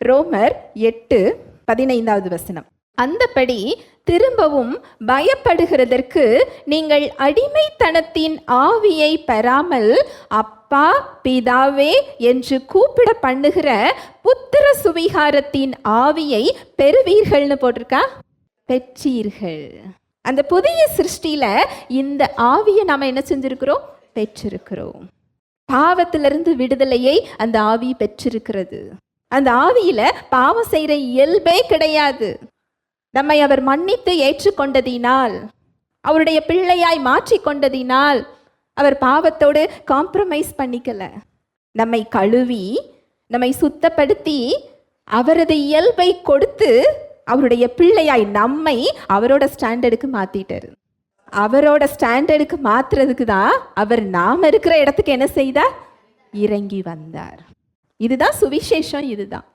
ரோமர் 8:15. அந்தபடி திரும்பவும் பயப்படுகிறதற்கு நீங்கள் அடிமைத்தனத்தின் ஆவியை பெறாமல் அப்பா பிதாவே என்று கூப்பிட பண்ணுகிற புத்திர சுவிகாரத்தின் ஆவியை பெறுவீர்கள்னு போட்டிருக்கா. பெற்றீர்கள். அந்த புதிய சிருஷ்டியில இந்த ஆவியை நாம என்ன செஞ்சிருக்கிறோம்? பெற்றிருக்கிறோம். பாவத்திலிருந்து விடுதலையை அந்த ஆவி பெற்றிருக்கிறது. அந்த ஆவியில பாவம் செய்யற இயல்பே கிடையாது. நம்மை அவர் மன்னித்து ஏற்றுக்கொண்டதினால், அவருடைய பிள்ளையாய் மாற்றிக்கொண்டதினால் அவர் பாவத்தோடு காம்ப்ரமைஸ் பண்ணிக்கல. நம்மை கழுவி நம்மை சுத்தப்படுத்தி அவரது இயல்பை கொடுத்து அவருடைய பிள்ளையாய் நம்மை அவரோட ஸ்டாண்டர்டுக்கு மாத்திட்டாரு. அவரோட ஸ்டாண்டர்டுக்கு மாத்துறதுக்கு தான் அவர் நாம இருக்கிற இடத்துக்கு என்ன செய்தார்? இறங்கி வந்தார். இதுதான் சுவிசேஷம். இதுதான்